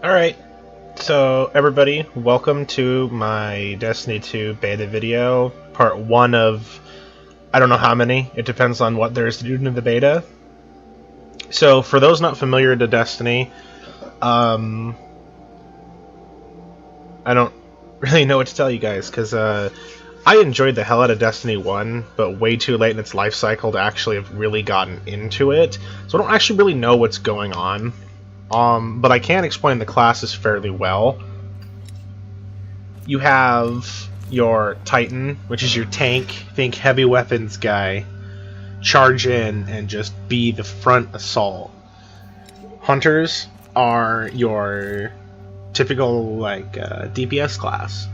Alright, so everybody, welcome to my Destiny 2 beta video, part 1 of I don't know how many, it depends on what there is to do in the beta. So for those not familiar to Destiny, I don't really know what to tell you guys, because I enjoyed the hell out of Destiny 1, but way too late in its life cycle to actually have really gotten into it, so I don't actually really know what's going on. But I can explain the classes fairly well. You have your Titan, which is your tank, think heavy weapons guy, charge in and just be the front assault. Hunters are your typical DPS class,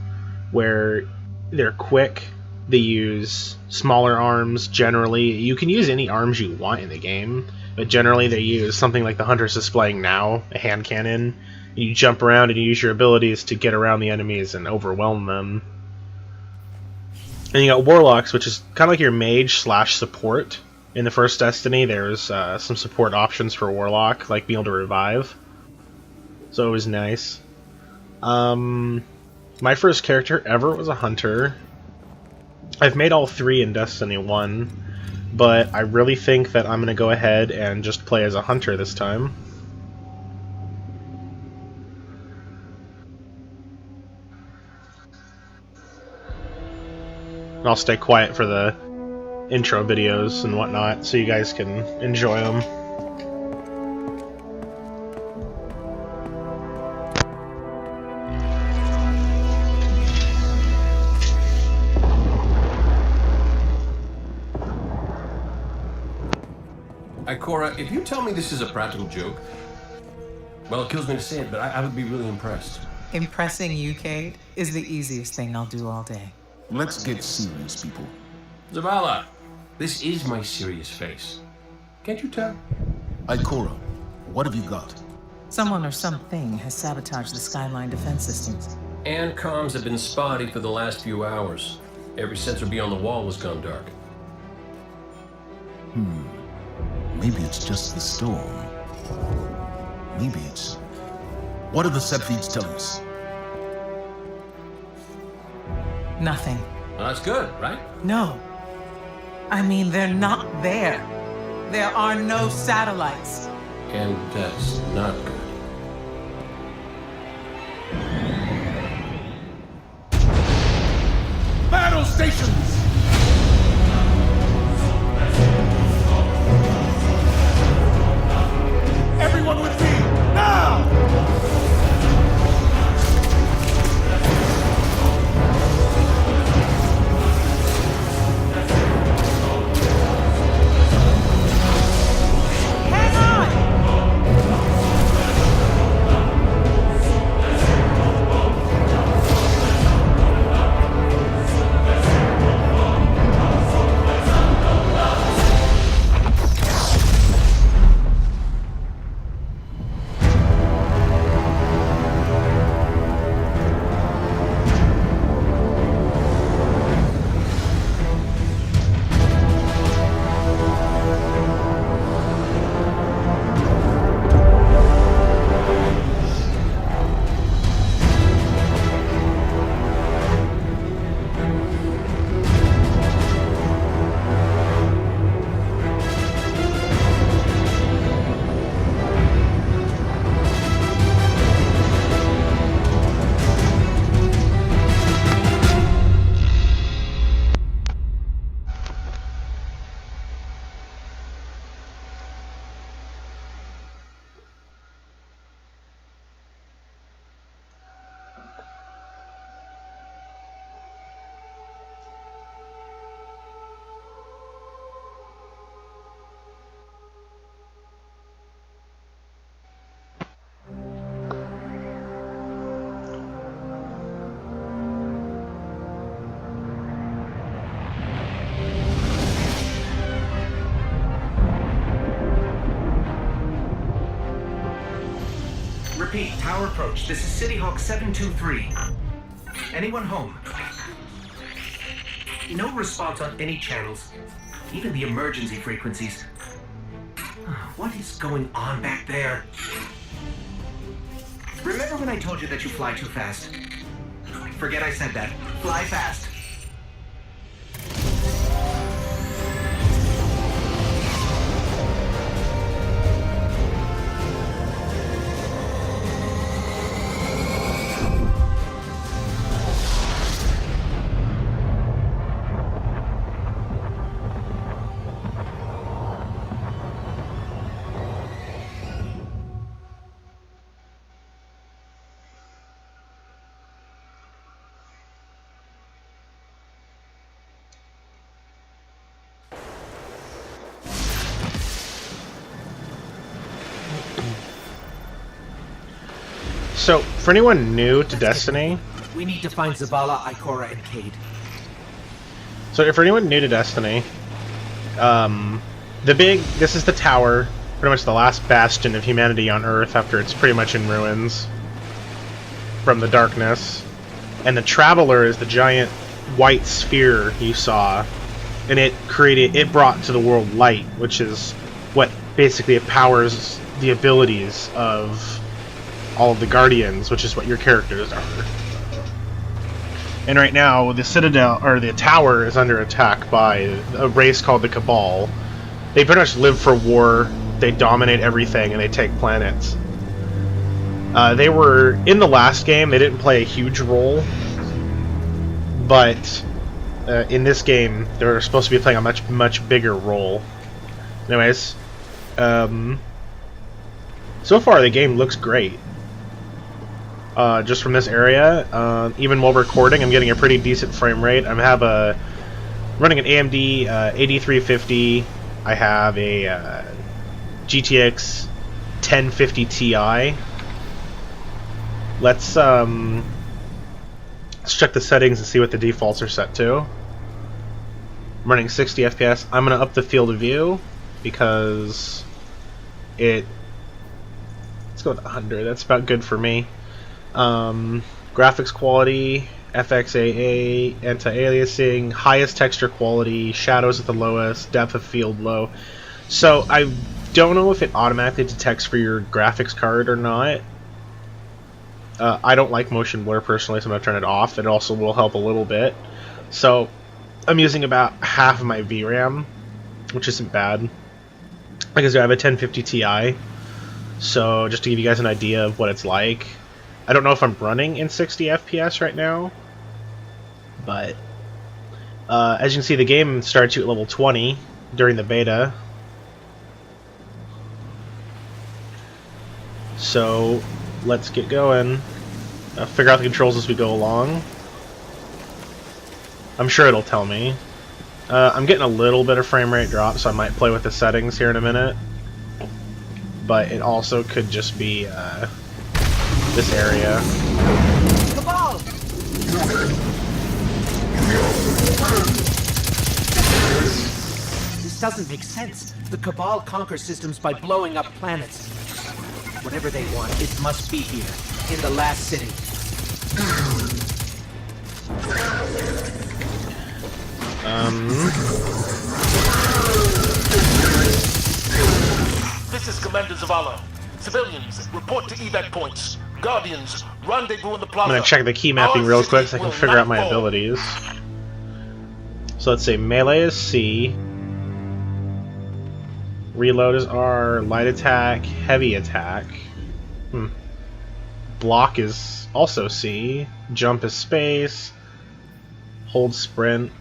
where they're quick, they use smaller arms generally. You can use any arms you want in the game, but generally they use something like the Hunter's displaying now, a hand cannon. You jump around and you use your abilities to get around the enemies and overwhelm them. And you got Warlocks, which is kind of like your mage slash support. In the first Destiny, there's some support options for Warlock, like being able to revive. So it was nice. My first character ever was a Hunter. I've made all 3 in Destiny 1. But I really think that I'm going to go ahead and just play as a Hunter this time. And I'll stay quiet for the intro videos and whatnot, so you guys can enjoy them. Ikora, if you tell me this is a practical joke, well, it kills me to say it, but I would be really impressed. Impressing you, Cade, is the easiest thing I'll do all day. Let's get serious, people. Zavala, this is my serious face. Can't you tell? Ikora, what have you got? Someone or something has sabotaged the Skyline defense systems. And comms have been spotty for the last few hours. Every sensor beyond the wall has gone dark. Maybe it's just the storm. Maybe it's... What do the set feeds tell us? Nothing. Well, that's good, right? No. I mean, they're not there. There are no satellites. And that's not good. Battle stations! Everyone with me, now! Hang on! Repeat, tower approach. This is City Hawk 723. Anyone home? No response on any channels, even the emergency frequencies. What is going on back there? Remember when I told you that you fly too fast? Forget I said that. Fly fast. So, for anyone new to Destiny, We need to find Zavala, Ikora, and Cade. so for anyone new to Destiny, this is the tower, pretty much the last bastion of humanity on Earth after it's pretty much in ruins from the darkness. And the Traveler is the giant white sphere you saw, and it brought to the world light, which is what basically empowers the abilities of all of the Guardians, which is what your characters are. And right now, the Citadel, or the tower, is under attack by a race called the Cabal. They pretty much live for war, they dominate everything, and they take planets. They were, in the last game, they didn't play a huge role, but in this game, they're supposed to be playing a much, much bigger role. Anyways, so far the game looks great. Just from this area, even while recording, I'm getting a pretty decent frame rate. Running an AMD 8350. I have a GTX 1050 Ti. Let's check the settings and see what the defaults are set to. I'm running 60 FPS. I'm gonna up the field of view because let's go with 100. That's about good for me. Graphics quality, FXAA, anti-aliasing, highest texture quality, shadows at the lowest, depth of field low. So I don't know if it automatically detects for your graphics card or not. I don't like motion blur personally, so I'm going to turn it off. It also will help a little bit. So I'm using about half of my VRAM, which isn't bad. Like I said, I have a 1050 Ti, so just to give you guys an idea of what it's like. I don't know if I'm running in 60 FPS right now, but as you can see, the game starts you at level 20 during the beta. So let's get going. Figure out the controls as we go along. I'm sure it'll tell me. I'm getting a little bit of frame rate drop, so I might play with the settings here in a minute. But it also could just be this area. Cabal! This doesn't make sense. The Cabal conquer systems by blowing up planets. Whatever they want, it must be here, in the last city. This is Commander Zavala. Civilians, report to evac points. Guardians, rendezvous in the plaza. I'm gonna check the key mapping real quick so I can figure out my abilities. So let's say melee is C, reload is R, light attack, heavy attack. Block is also C, jump is space, hold sprint,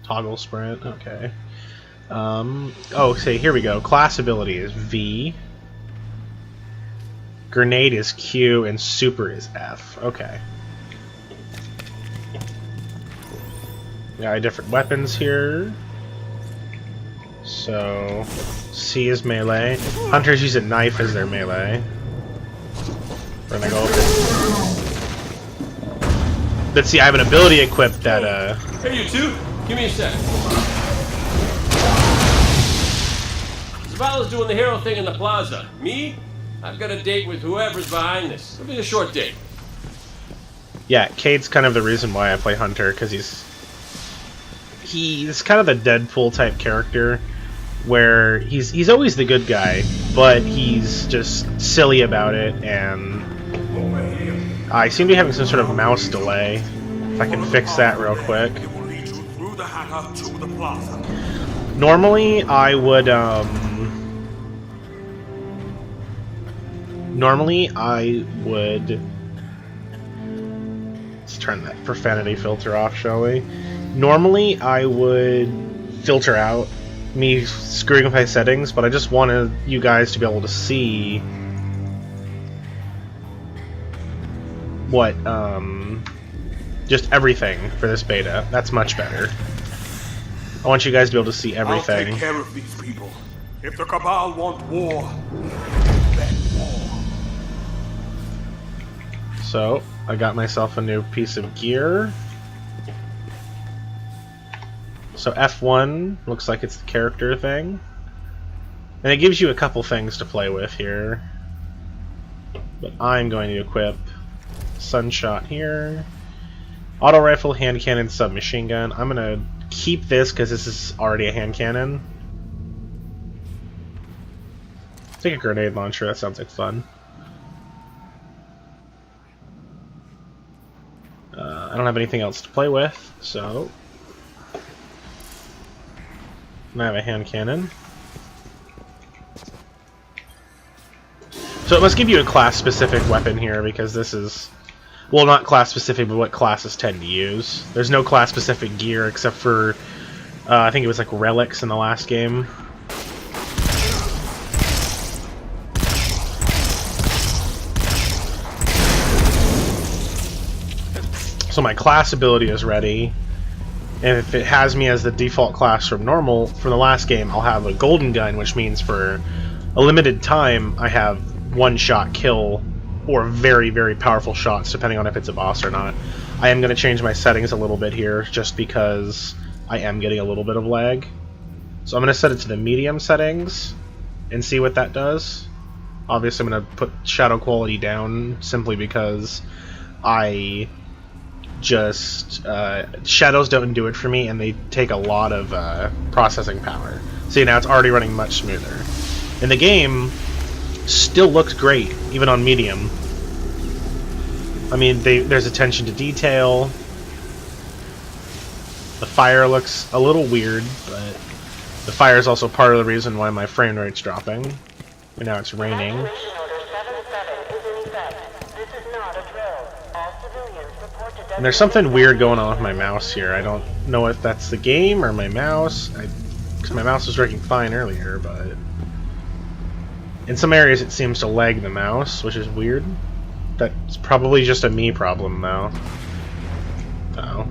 toggle sprint, okay. Here we go. Class ability is V, grenade is Q, and super is F. Okay. Got different weapons here. So, C is melee. Hunters use a knife as their melee. We're gonna go over. Let's see, I have an ability equipped that, Hey, you two! Give me a sec. Zavala's doing the hero thing in the plaza. Me? I've got a date with whoever's behind this. It'll be a short date. Yeah, Cade's kind of the reason why I play Hunter, because he's kind of the Deadpool type character. where he's always the good guy, but he's just silly about it, and I seem to be having some sort of mouse delay. If I can fix that real quick. Normally, I would, let's turn that profanity filter off, shall we? Normally, I would filter out me screwing with my settings, but I just wanted you guys to be able to see what, just everything for this beta. That's much better. I want you guys to be able to see everything. I'll take care of these people. If the Cabal want war, then war. So, I got myself a new piece of gear. So F1 looks like it's the character thing. And it gives you a couple things to play with here. But I'm going to equip Sunshot here. Auto rifle, hand cannon, submachine gun. I'm going to keep this because this is already a hand cannon. Take a grenade launcher, that sounds like fun. I don't have anything else to play with, so I have a hand cannon. So it must give you a class-specific weapon here, because this is, well, not class-specific, but what classes tend to use. There's no class-specific gear except for, I think it was like relics in the last game. So my class ability is ready, and if it has me as the default class from normal, from the last game, I'll have a golden gun, which means for a limited time I have one-shot kill or very, very powerful shots, depending on if it's a boss or not. I am going to change my settings a little bit here, just because I am getting a little bit of lag. So I'm going to set it to the medium settings and see what that does. Obviously I'm going to put shadow quality down, simply because I just shadows don't do it for me, and they take a lot of processing power. See, now it's already running much smoother, and the game still looks great even on medium. I mean, there's attention to detail. The fire looks a little weird, but the fire is also part of the reason why my frame rate's dropping. And now it's raining. And there's something weird going on with my mouse here. I don't know if that's the game or my mouse. Because my mouse was working fine earlier, but in some areas it seems to lag the mouse, which is weird. That's probably just a me problem, though. Oh.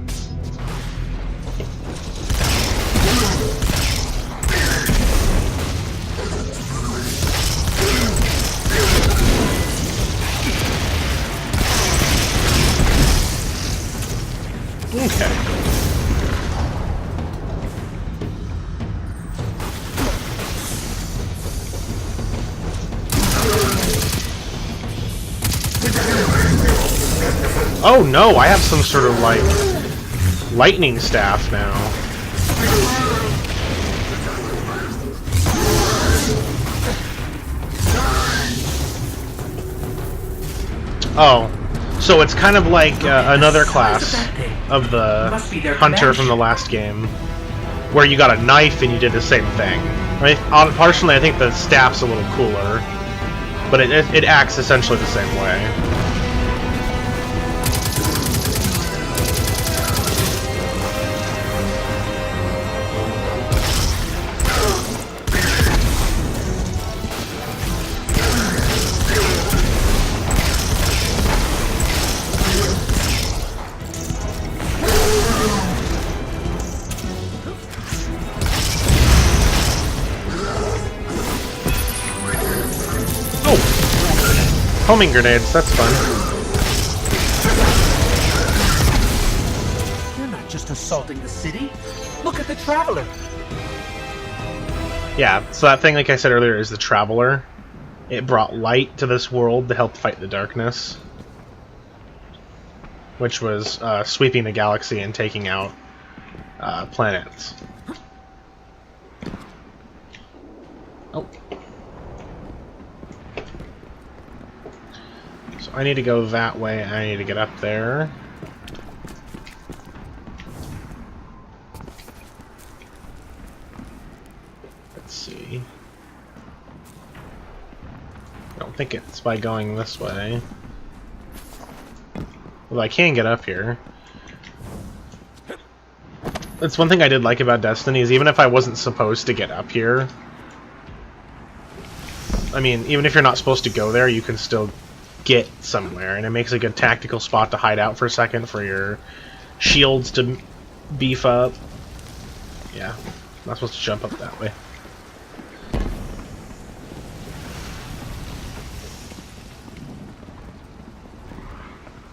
Okay. Oh no, I have some sort of like lightning staff now. Oh. So it's kind of like another class of the hunter from the last game, where you got a knife and you did the same thing. Right? Personally, I think the staff's a little cooler, but it acts essentially the same way. Homing grenades, that's fun. You're not just assaulting the city. Look at the Traveler. Yeah, so that thing, like I said earlier, is the Traveler. It brought light to this world to help fight the darkness, which was sweeping the galaxy and taking out planets. Oh. So I need to go that way. I need to get up there. Let's see. I don't think it's by going this way. Well, I can get up here. That's one thing I did like about Destiny, is even if I wasn't supposed to get up here, I mean, even if you're not supposed to go there, you can still get somewhere, and it makes a good tactical spot to hide out for a second for your shields to beef up. Yeah, I'm not supposed to jump up that way.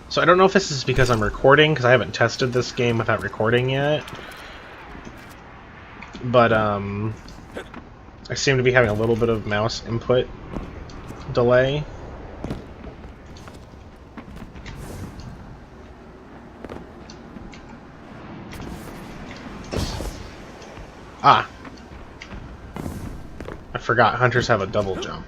So I don't know if this is because I'm recording, because I haven't tested this game without recording yet. But, I seem to be having a little bit of mouse input delay. Ah! I forgot, hunters have a double jump.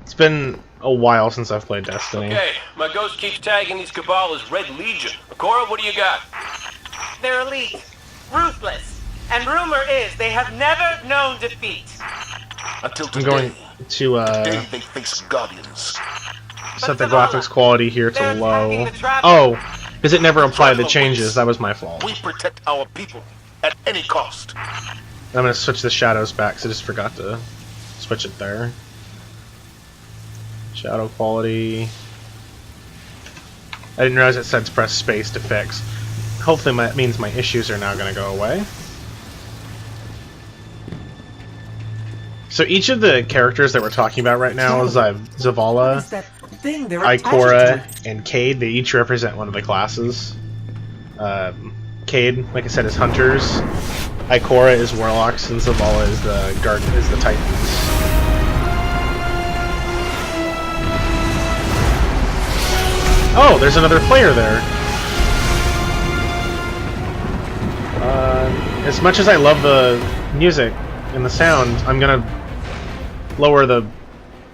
It's been a while since I've played Destiny. Okay, my ghost keeps tagging these Cabal as Red Legion. Ikora, what do you got? They're elite, ruthless, and rumor is they have never known defeat. Until I'm today, going to today they face Guardians. set the graphics quality here to They're low. attacking the traffic. Oh, because it never applied the changes. That was my fault. We protect our people at any cost. I'm gonna switch the shadows back, because I just forgot to switch it there. Shadow quality. I didn't realize it said press space to fix. Hopefully that means my issues are now going to go away. So each of the characters that we're talking about right now is Zavala, Is that thing they're attached Ikora, and Cade. They each represent one of the classes. Cade, like I said, is Hunters. Ikora is Warlocks, and Zavala is the Titans. Oh, there's another player there. As much as I love the music and the sound, I'm gonna lower the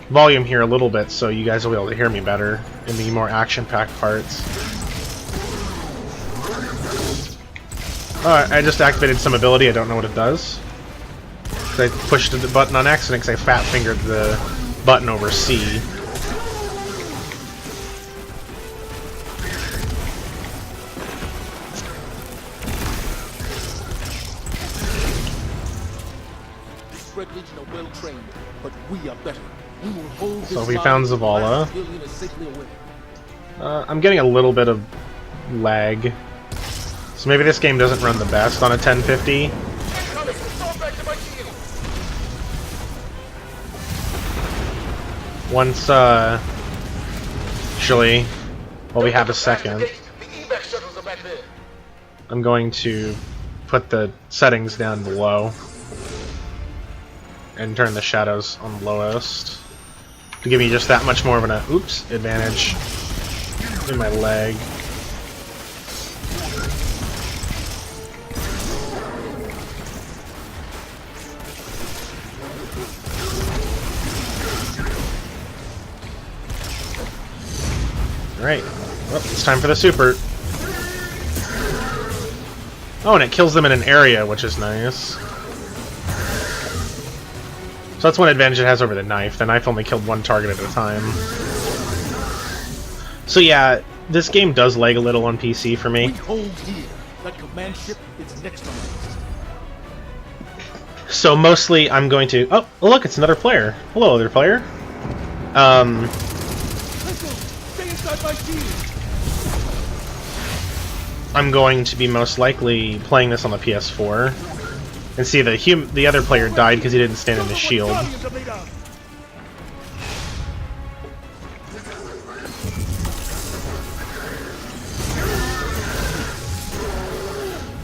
volume here a little bit so you guys will be able to hear me better in the more action-packed parts. I just activated some ability. I don't know what it does. I pushed the button on accident because I fat-fingered the button over C. Red Legion are well trained, but we are better. We will hold this So we line found until the Zavala. last civilian is safely away. I'm getting a little bit of lag. So maybe this game doesn't run the best on a 1050. Once, actually, while we have a second, I'm going to put the settings down below and turn the shadows on the lowest to give me just that much more of an advantage in my leg. Alright, well, it's time for the super. Oh, and it kills them in an area, which is nice. So that's one advantage it has over the knife. The knife only killed one target at a time. So yeah, this game does lag a little on PC for me. We hold here. That command ship is next on the list. So mostly I'm going to... Oh, look, it's another player. Hello, other player. Stay inside my shield. I'm going to be most likely playing this on the PS4. And see, the other player died because he didn't stand in the shield.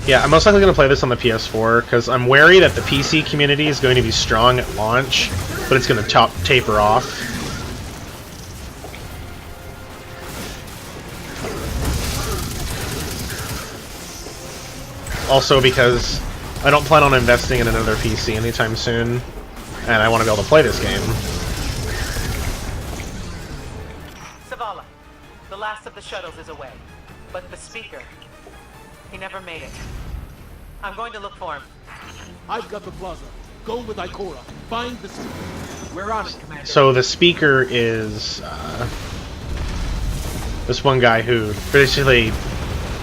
Yeah, I'm most likely going to play this on the PS4 because I'm wary that the PC community is going to be strong at launch, but it's going to taper off. Also because I don't plan on investing in another PC anytime soon, and I want to be able to play this game. Zavala, the last of the shuttles is away, but the speaker, he never made it. I'm going to look for him. I've got the plaza. Go with Ikora. Find the speaker. We're on it, Commander. So the speaker is this one guy who basically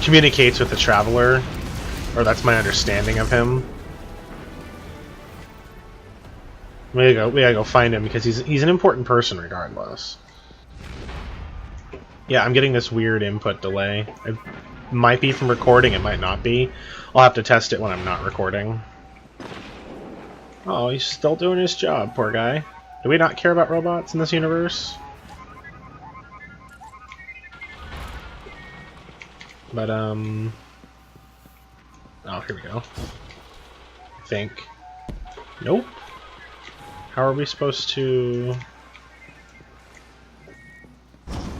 communicates with the Traveler, or that's my understanding of him. We gotta go find him because he's an important person regardless. Yeah, I'm getting this weird input delay. It might be from recording, it might not be. I'll have to test it when I'm not recording. Oh, he's still doing his job, poor guy. Do we not care about robots in this universe? But, oh, here we go. I think. Nope. How are we supposed to...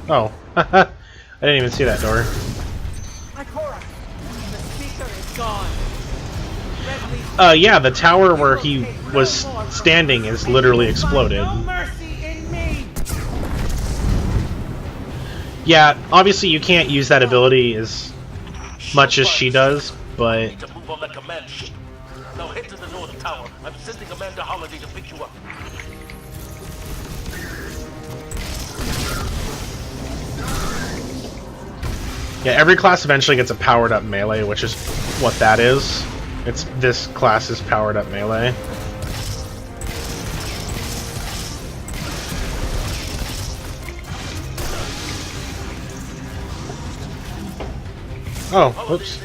Oh. I didn't even see that door. Ikora, the speaker is gone. Yeah, the tower where he was standing is literally exploded. No mercy in me. Yeah, obviously you can't use that ability as much as she does, but... Need to move on that command ship. Now head to the North Tower. I'm sending Amanda Holiday to pick you up. Yeah, every class eventually gets a powered-up melee, which is what that is. It's this class's powered-up melee. Oh, whoops.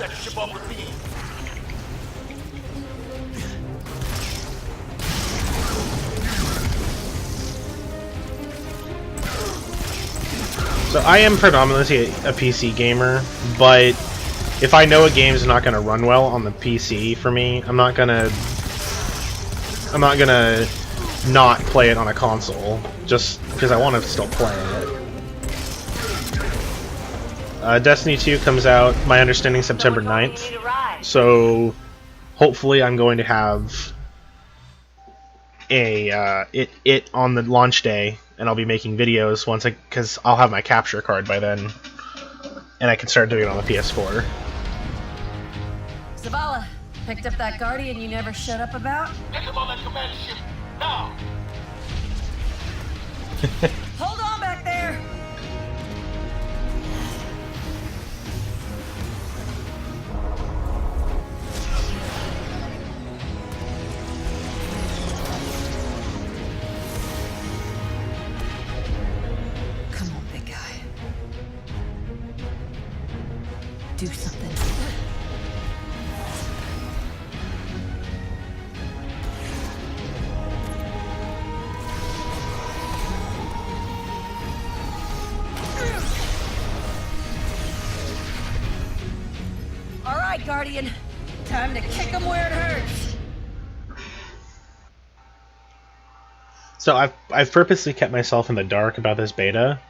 That ship off with me. So I am predominantly a PC gamer, but if I know a game's not going to run well on the PC for me, I'm not gonna not play it on a console just because I want to still play it. Destiny 2 comes out, my understanding, September 9th. So hopefully I'm going to have a it on the launch day, and I'll be making videos because I'll have my capture card by then, and I can start doing it on the PS4. Zavala, picked up that Guardian you never shut up about? Get him on that command ship now. Hold on back there! Come on, big guy. Do something. Guardian, time to kick him where it hurts. So I've purposely kept myself in the dark about this beta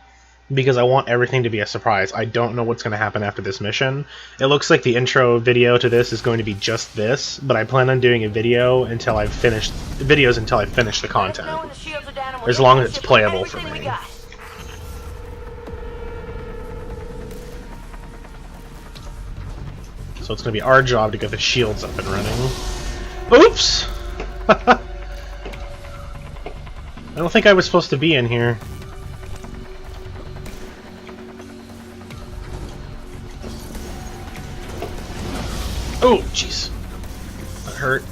because I want everything to be a surprise. I don't know what's going to happen after this mission. It looks like the intro video to this is going to be just this, but I plan on doing a video until I've finished the content, as long as it's playable for me. So it's going to be our job to get the shields up and running. Oops! I don't think I was supposed to be in here. Oh, jeez. That hurt.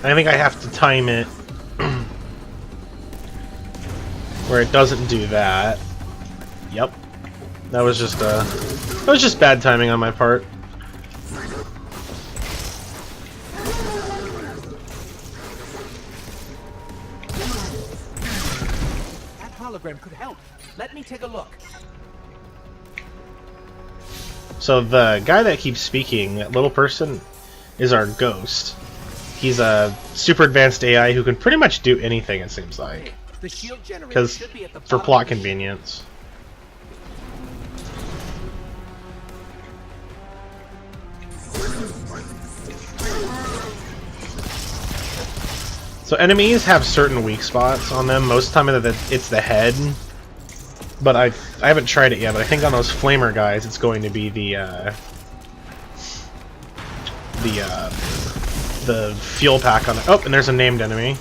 I think I have to time it where it doesn't do that. Yep. That was just bad timing on my part. That hologram could help. Let me take a look. So the guy that keeps speaking, that little person, is our ghost. He's a super advanced AI who can pretty much do anything, it seems like. The shield generator Because should be at the for bottom plot of the ship. convenience. So enemies have certain weak spots on them. Most of the time it's the head. But I haven't tried it yet, but I think on those flamer guys it's going to be the fuel pack on it. Oh, and there's a named enemy.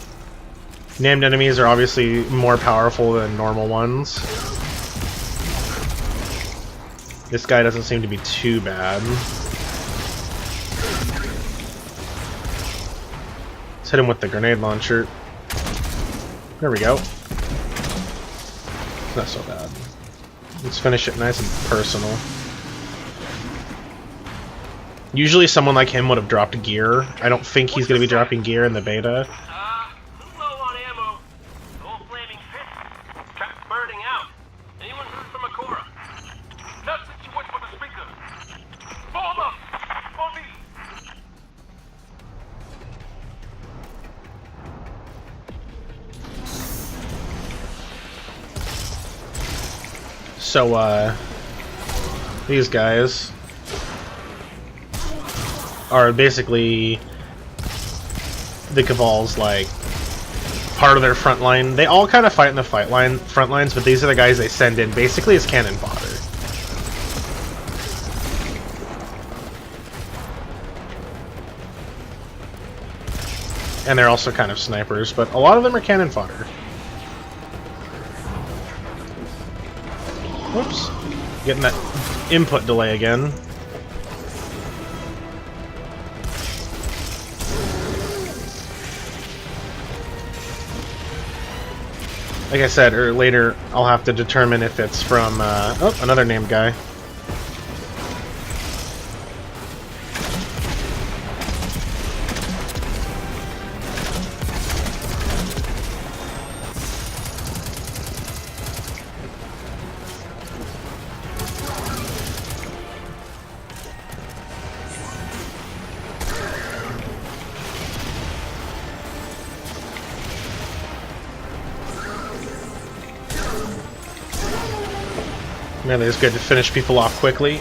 Named enemies are obviously more powerful than normal ones. This guy doesn't seem to be too bad. Let's hit him with the grenade launcher. There we go. Not so bad. Let's finish it nice and personal. Usually someone like him would have dropped gear. I don't think he's going to be dropping gear in the beta. Low on ammo. Old flaming pit. Trap burning out. Anyone heard from Akora? That's the situation for the speaker. Form up. On me. So, these guys are basically the Cabal's, like, part of their front line. They all kind of fight in the front lines, but these are the guys they send in basically as cannon fodder. And they're also kind of snipers, but a lot of them are cannon fodder. Whoops. Getting that input delay again. Like I said, or later I'll have to determine if it's from, oh, another named guy. Really, it's good to finish people off quickly.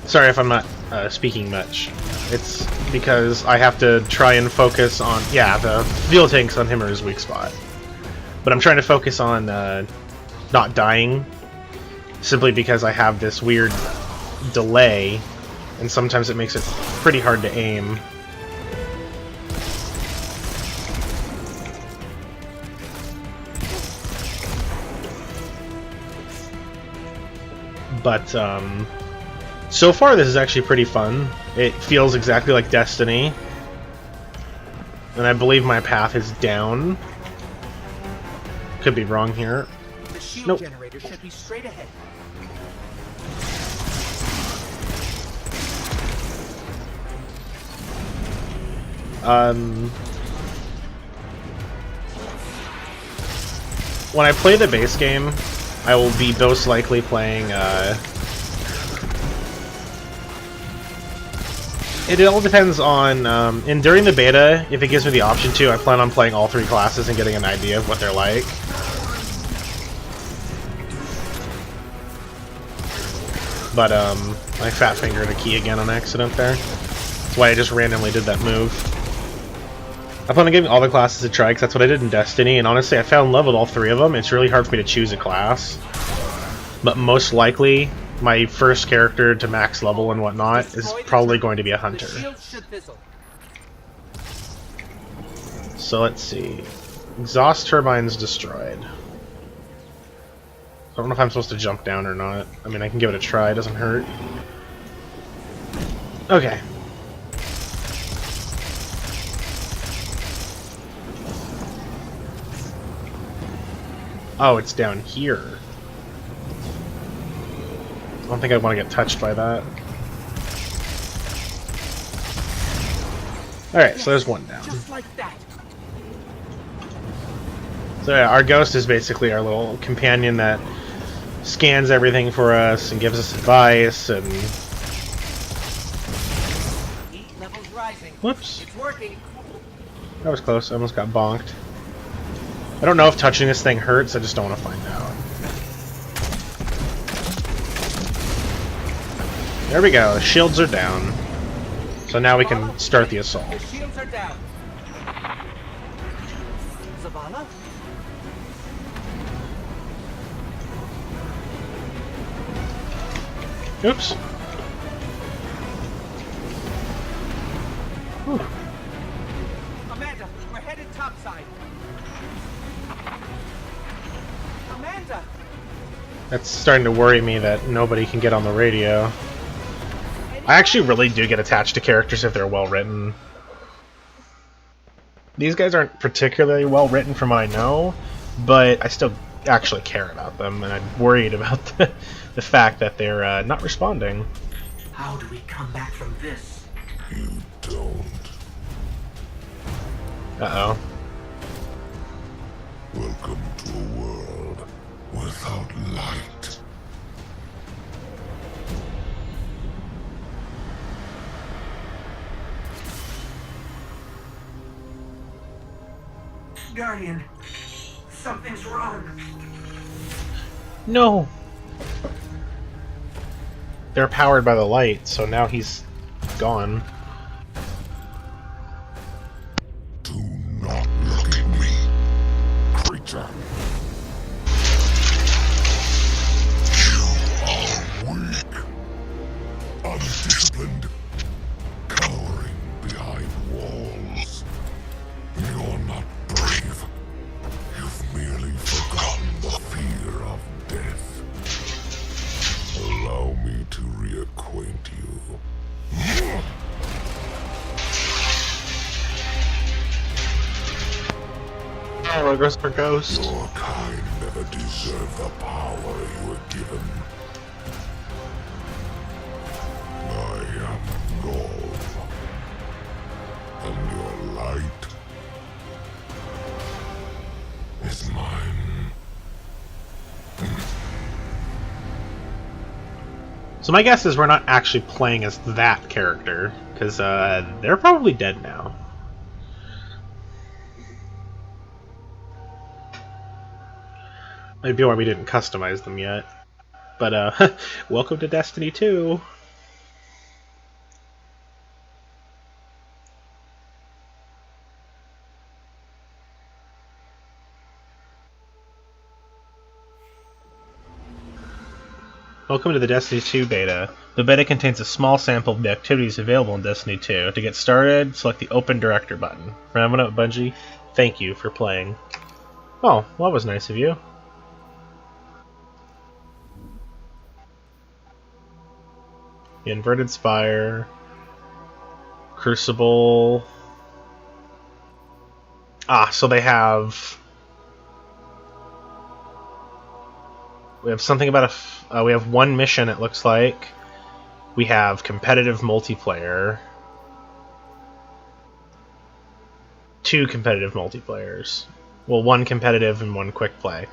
Sorry if I'm not speaking much. It's because I have to try and focus on... Yeah, the fuel tank's on him or his weak spot. But I'm trying to focus on not dying, simply because I have this weird delay, and sometimes it makes it pretty hard to aim. But, so far, this is actually pretty fun. It feels exactly like Destiny. And I believe my path is down. Could be wrong here. The shield Nope. generator should be straight ahead. When I play the base game, I will be most likely playing, it all depends on, and during the beta, if it gives me the option to, I plan on playing all three classes and getting an idea of what they're like. But, I fat-fingered a key again on accident there. That's why I just randomly did that move. I plan on giving all the classes a try, because that's what I did in Destiny, and honestly, I fell in love with all three of them. It's really hard for me to choose a class. But most likely, my first character to max level and whatnot is probably going to be a hunter. The shield should fizzle. So let's see. Exhaust turbines destroyed. I don't know if I'm supposed to jump down or not. I mean, I can give it a try, it doesn't hurt. Okay. Oh, it's down here. I don't think I want to get touched by that. Alright, so there's one down. Just like that. So yeah, our ghost is basically our little companion that scans everything for us and gives us advice and... Heat levels rising. Whoops. It's working. That was close. I almost got bonked. I don't know if touching this thing hurts, I just don't want to find out. There we go, the shields are down. So now we can start the assault. The shields are down. Zavala? Oops. Whew. Amanda, we're headed topside. Amanda! That's starting to worry me that nobody can get on the radio. I actually really do get attached to characters if they're well written. These guys aren't particularly well written from what I know, but I still actually care about them, and I'm worried about the fact that they're not responding. How do we come back from this? You don't. Uh-oh. Welcome to a world without light. Guardian, something's wrong. No! They're powered by the light, so now he's gone. Do not look at me, creature. You are weak, undisciplined, cowering behind walls. You're not brave. You've merely forgotten the fear of death. Allow me to reacquaint you. Oh, it goes for Ghost. Your kind never deserved the power you were given. I am Nolv, and your light is mine. So my guess is we're not actually playing as that character, because they're probably dead now. Maybe why we didn't customize them yet. But, welcome to Destiny 2! Welcome to the Destiny 2 beta. The beta contains a small sample of the activities available in Destiny 2. To get started, select the Open Director button. From everyone at Bungie, thank you for playing. Oh, well, that was nice of you. The Inverted Spire, Crucible. Ah, so they have. We have something about we have one mission, it looks like. We have competitive multiplayer. 2 competitive multiplayers. Well, 1 competitive and 1 quick play.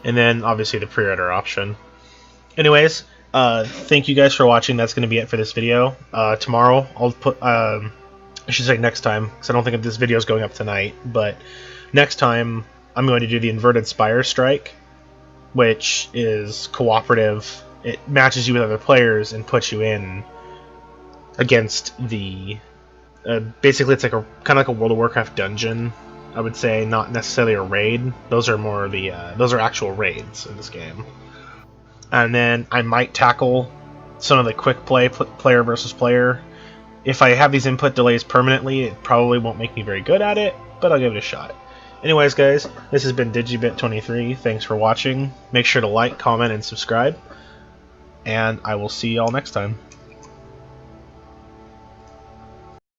And then, obviously, the pre-order option. Anyways, thank you guys for watching. That's going to be it for this video. Tomorrow, I'll put... I should say next time, because I don't think this video is going up tonight. But next time, I'm going to do the Inverted Spire Strike, which is cooperative. It matches you with other players and puts you in against the... basically, it's like a kind of like a World of Warcraft dungeon, I would say, not necessarily a raid. Those are more the those are actual raids in this game. And then I might tackle some of the quick play, player versus player. If I have these input delays permanently, it probably won't make me very good at it, but I'll give it a shot. Anyways, guys, this has been Digibit23. Thanks for watching. Make sure to like, comment, and subscribe. And I will see y'all next time.